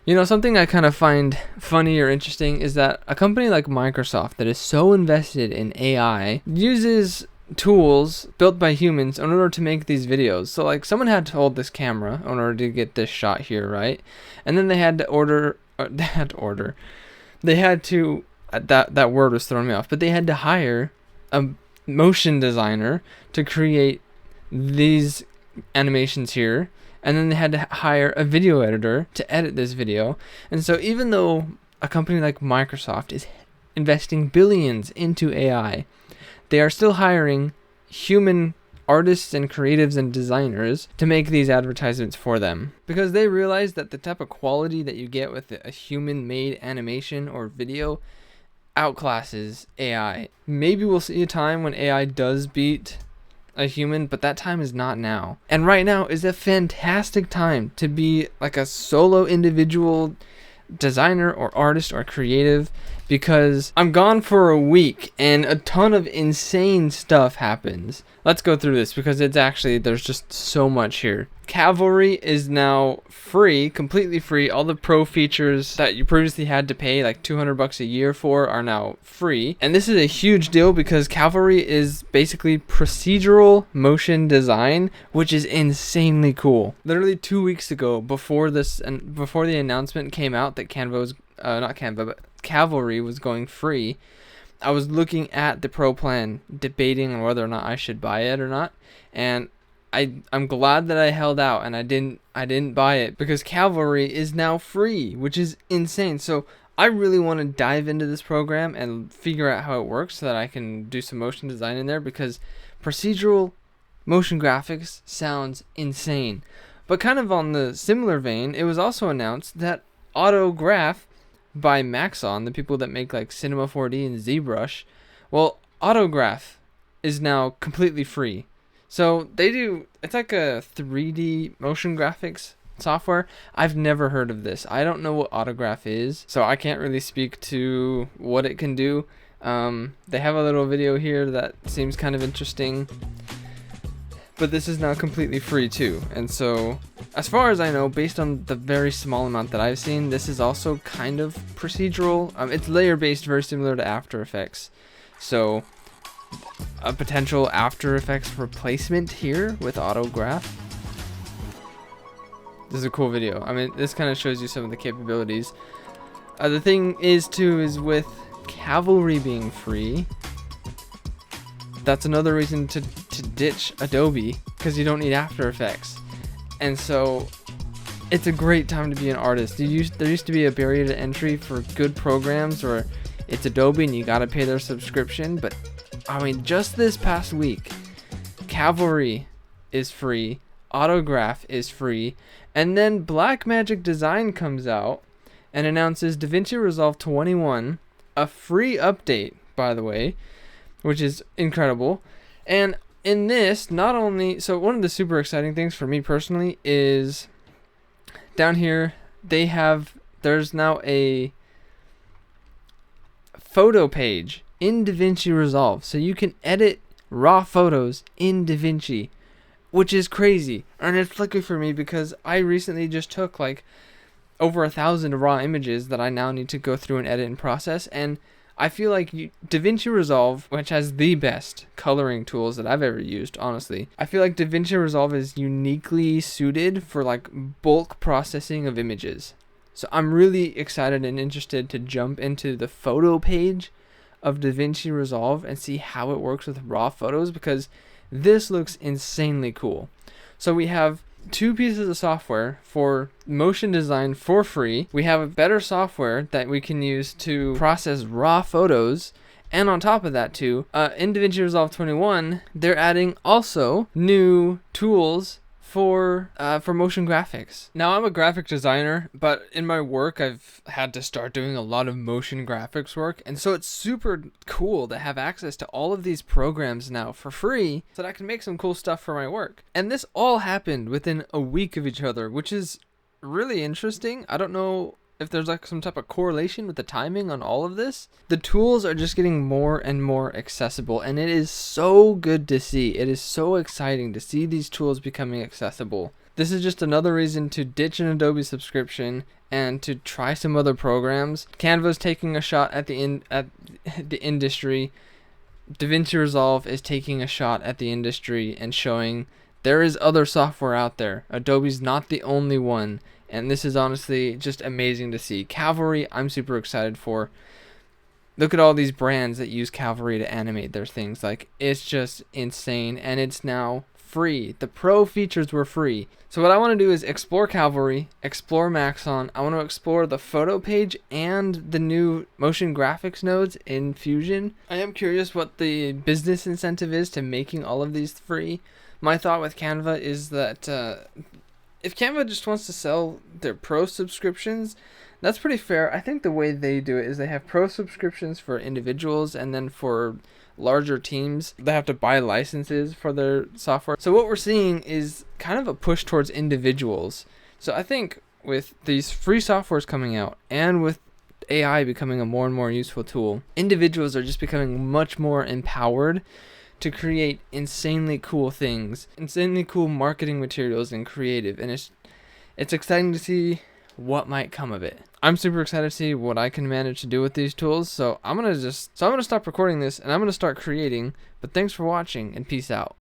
You know, something I kind of find funny or interesting is that a company like Microsoft that is so invested in AI uses tools built by humans in order to make these videos. So like someone had to hold this camera in order to get this shot here, right? And then they had to that word was throwing me off, but they had to hire a motion designer to create these animations here, and then they had to hire a video editor to edit this video. And so even though a company like Microsoft is investing billions into AI, they are still hiring human artists and creatives and designers to make these advertisements for them, because they realize that the type of quality that you get with a human-made animation or video outclasses AI. Maybe we'll see a time when AI does beat a human, but that time is not now. And right now is a fantastic time to be like a solo individual designer or artist or creative, because I'm gone for a week and a ton of insane stuff happens. Let's go through this because there's just so much here. Cavalry is now free, completely free. All the pro features that you previously had to pay like $200 a year for are now free. And this is a huge deal because Cavalry is basically procedural motion design, which is insanely cool. Literally 2 weeks ago, before the announcement came out that Cavalry was going free, I was looking at the pro plan, debating on whether or not I should buy it or not, and I'm glad that I held out and I didn't buy it, because Cavalry is now free, which is insane. So I really want to dive into this program and figure out how it works so that I can do some motion design in there, because procedural motion graphics sounds insane. But kind of on the similar vein, it was also announced that Autograph by Maxon, the people that make like Cinema 4D and ZBrush, well, Autograph is now completely free. So it's like a 3D motion graphics software. I've never heard of this. I don't know what Autograph is, so I can't really speak to what it can do. They have a little video here that seems kind of interesting, but this is now completely free too. And so, as far as I know, based on the very small amount that I've seen, this is also kind of procedural. It's layer based, very similar to After Effects. So a potential After Effects replacement here with Autograph. This is a cool video. I mean, this kind of shows you some of the capabilities. The thing is with Cavalry being free, that's another reason to ditch Adobe, because you don't need After Effects. And so it's a great time to be an artist. There used to be a barrier to entry for good programs, or it's Adobe and you gotta pay their subscription. But I mean, just this past week, Cavalry is free, Autograph is free, and then Blackmagic Design comes out and announces DaVinci Resolve 21, a free update, by the way, which is incredible. And in this, not only, so one of the super exciting things for me personally is down here, there's now a photo page in DaVinci Resolve. So you can edit raw photos in DaVinci, which is crazy. And it's lucky for me because I recently just took like over 1,000 raw images that I now need to go through and edit and process. And I feel like DaVinci Resolve, which has the best coloring tools that I've ever used, honestly, I feel like DaVinci Resolve is uniquely suited for like bulk processing of images. So I'm really excited and interested to jump into the photo page of DaVinci Resolve and see how it works with raw photos, because this looks insanely cool. So we have 2 pieces of software for motion design for free. We have a better software that we can use to process raw photos, and on top of that too, in DaVinci Resolve 21, they're adding also new tools for motion graphics. Now, I'm a graphic designer, but in my work I've had to start doing a lot of motion graphics work, and so it's super cool to have access to all of these programs now for free so that I can make some cool stuff for my work. And this all happened within a week of each other, which is really interesting. I don't know if there's like some type of correlation with the timing on all of this. The tools are just getting more and more accessible, and it is so good to see. It is so exciting to see these tools becoming accessible. This is just another reason to ditch an Adobe subscription and to try some other programs. Canva's taking a shot at the industry. DaVinci Resolve is taking a shot at the industry and showing there is other software out there. Adobe's not the only one, and this is honestly just amazing to see. Cavalry, I'm super excited for. Look at all these brands that use Cavalry to animate their things. Like, it's just insane, and it's now free. The pro features were free. So what I want to do is explore Cavalry, explore Maxon. I want to explore the photo page and the new motion graphics nodes in Fusion. I am curious what the business incentive is to making all of these free. My thought with Canva is that if Canva just wants to sell their pro subscriptions, that's pretty fair. I think the way they do it is they have pro subscriptions for individuals, and then for larger teams, they have to buy licenses for their software. So what we're seeing is kind of a push towards individuals. So I think with these free softwares coming out and with AI becoming a more and more useful tool, individuals are just becoming much more empowered to create insanely cool things, insanely cool marketing materials and creative. And it's exciting to see what might come of it. I'm super excited to see what I can manage to do with these tools. So I'm gonna stop recording this and I'm gonna start creating. But thanks for watching and peace out.